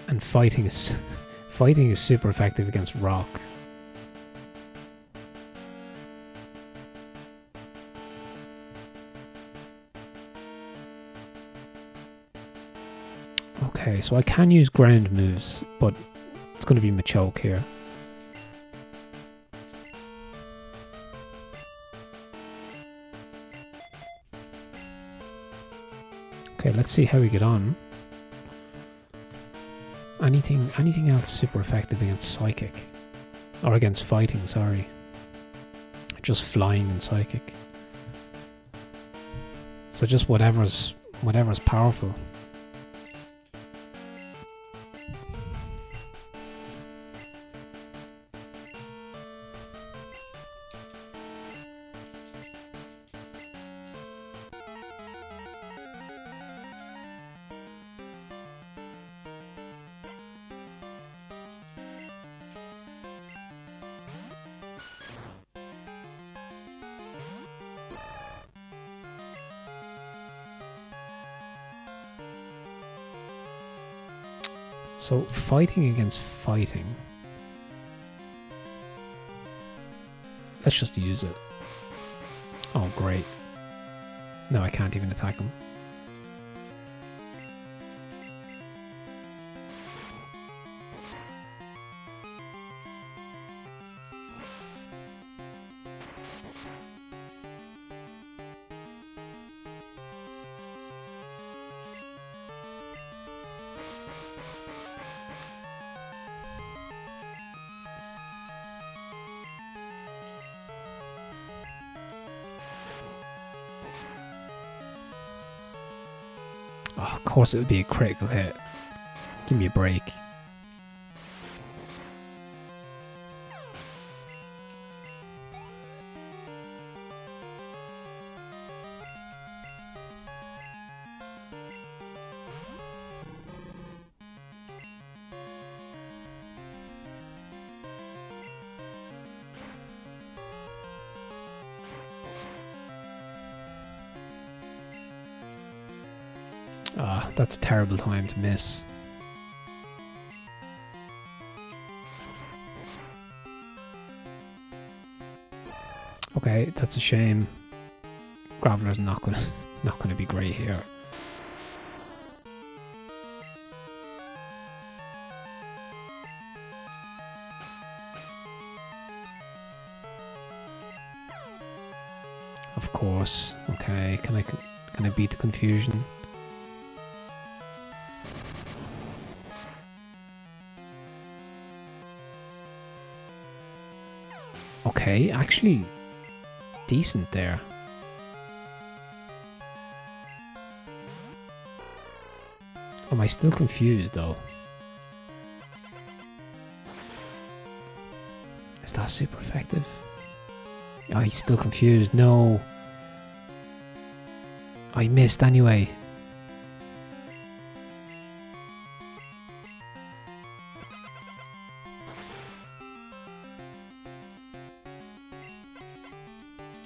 And fighting is super effective against Rock. Okay, so I can use ground moves, but it's going to be Machoke here. Okay, let's see how we get on. Anything else super effective against Psychic? Or against fighting, sorry. Just flying and Psychic. So just whatever's powerful. So, fighting against fighting. Let's just use it. Oh, great. No, I can't even attack him. Oh, of course it'll be a critical hit. Give me a break. Ah, that's a terrible time to miss. Okay, that's a shame. Graveler's not gonna be great here. Of course. Okay, can I beat the confusion? Okay, actually decent there. Am I still confused though? Is that super effective? Oh, he's still confused. No. I missed anyway.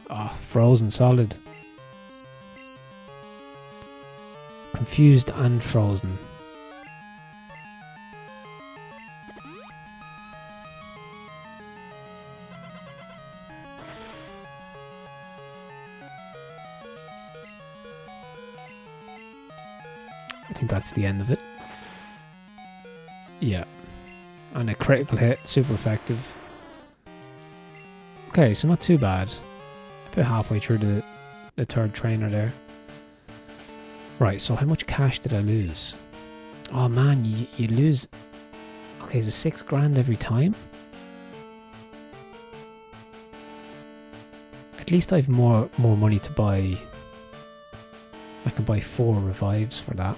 Oh, frozen solid. Confused and frozen. I think that's the end of it. Yeah. And a critical hit, super effective. Okay, so not too bad. About halfway through the third trainer there. Right, so how much cash did I lose? Oh man, you lose... Okay, is it 6 grand every time? At least I have more money to buy... I can buy 4 revives for that.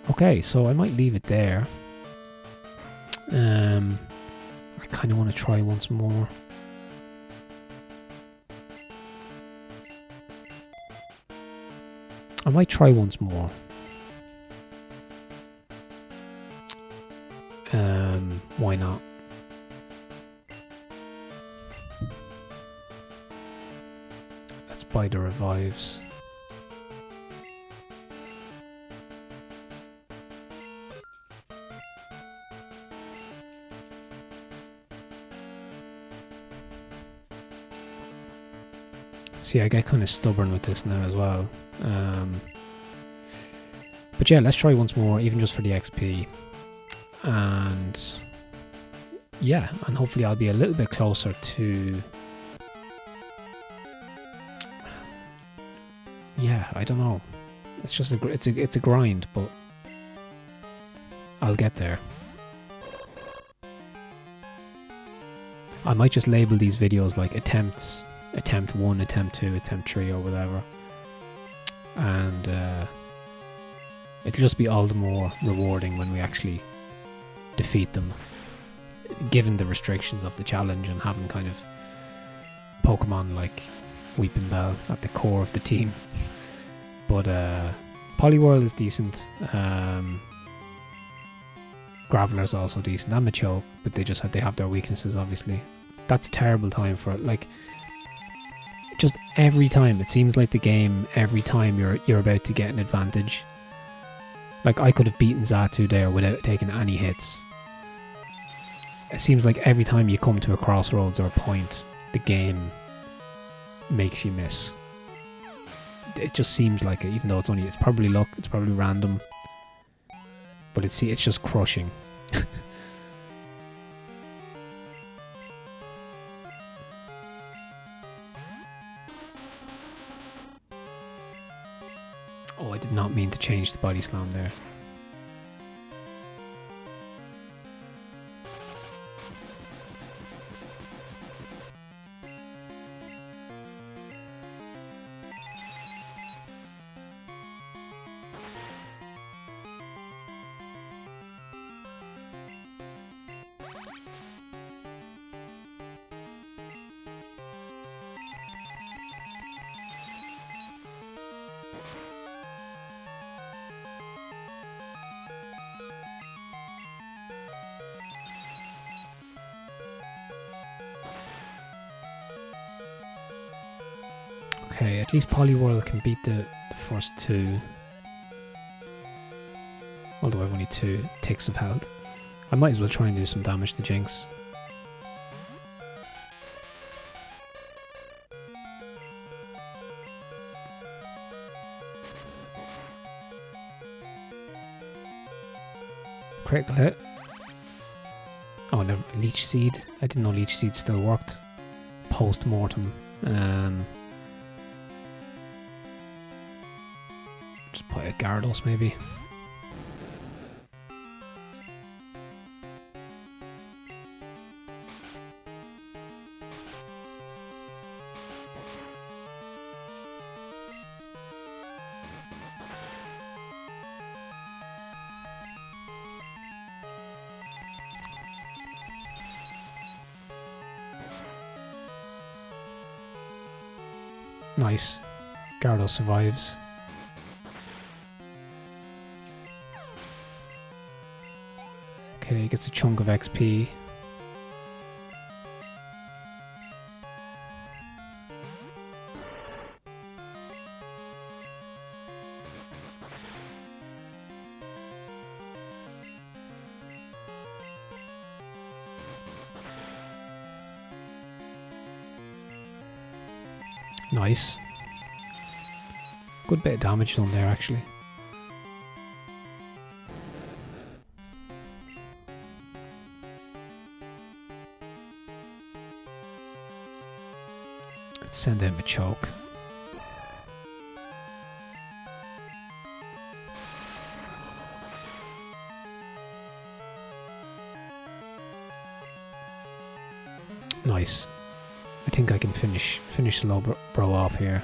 Okay, so I might leave it there. I kind of want to try once more. I might try once more. Why not? Let's buy the revives. See, I get kind of stubborn with this now as well. But yeah, let's try once more, even just for the XP. And yeah, and hopefully I'll be a little bit closer to... Yeah, I don't know. It's just it's a grind, but I'll get there. I might just label these videos like attempts. Attempt 1, attempt 2, attempt 3 or whatever. And it'll just be all the more rewarding when we actually defeat them, given the restrictions of the challenge and having kind of Pokemon like Weeping Bell at the core of the team. But Poliwhirl is decent. Graveler's also decent. And Machoke, but they have their weaknesses obviously. That's a terrible time for it. Like, just every time, it seems like the game, every time you're about to get an advantage. Like, I could have beaten Xatu there without taking any hits. It seems like every time you come to a crossroads or a point, the game makes you miss. It just seems like it, even though it's probably luck, it's probably random. But it's just crushing. Oh, I did not mean to change the body slam there. Okay, at least Poliwhirl can beat the first two. Although I've only 2 ticks of health. I might as well try and do some damage to Jinx. Critical hit. Oh, never. Leech Seed. I didn't know Leech Seed still worked. Post-mortem. Just put a Gyarados maybe. Nice. Gyarados survives. Okay, gets a chunk of XP. Nice. Good bit of damage done there, actually. Let's send him a choke. Nice. I think I can finish Slowbro off here.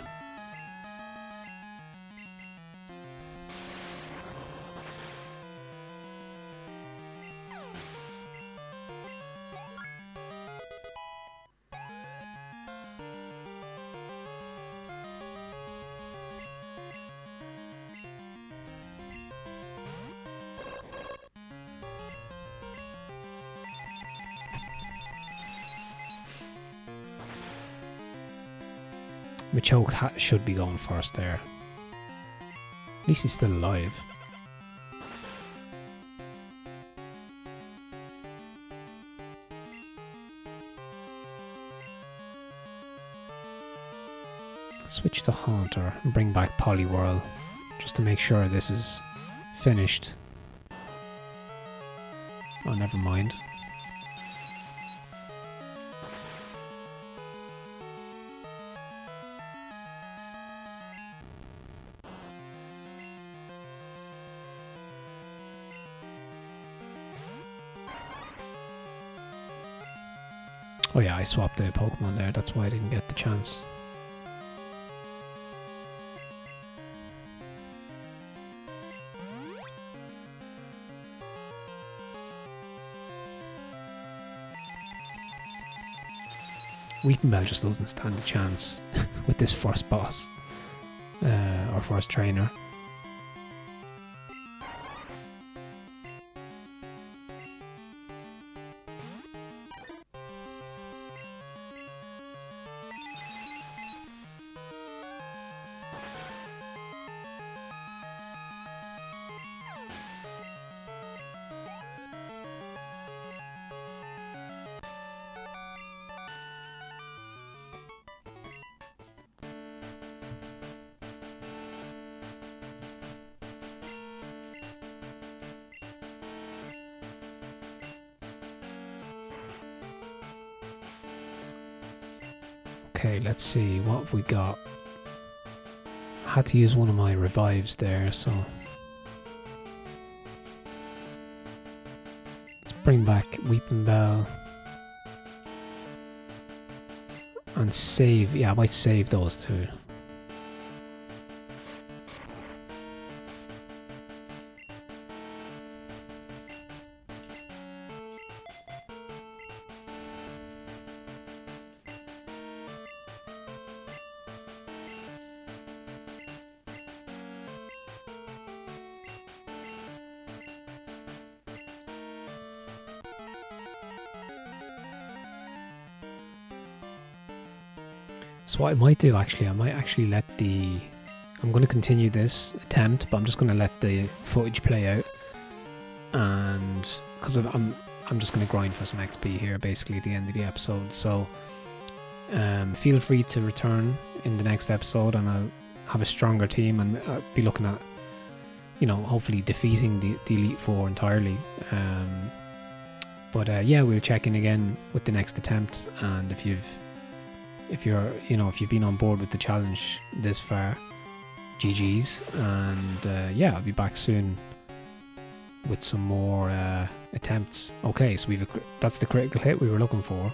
Machoke should be going first there. At least he's still alive. Switch to Haunter and bring back Poliwhirl just to make sure this is finished. Oh, never mind. Oh yeah, I swapped the Pokemon there, that's why I didn't get the chance. Weepinbell just doesn't stand a chance with this first boss, or first trainer. Okay, let's see what we got. I had to use one of my revives there, so let's bring back Weepinbell and save. Yeah, I might save those two. So what I might do actually, I might actually let the... I'm going to continue this attempt, but I'm just going to let the footage play out. And because I'm just going to grind for some XP here basically at the end of the episode. So feel free to return in the next episode and I'll have a stronger team and I'll be looking at, you know, hopefully defeating the Elite Four entirely. But yeah, we'll check in again with the next attempt, and if you've been on board with the challenge this far, GG's, and yeah, I'll be back soon with some more attempts. Okay, so that's the critical hit we were looking for.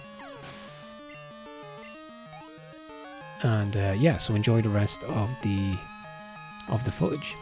And yeah, so enjoy the rest of the footage.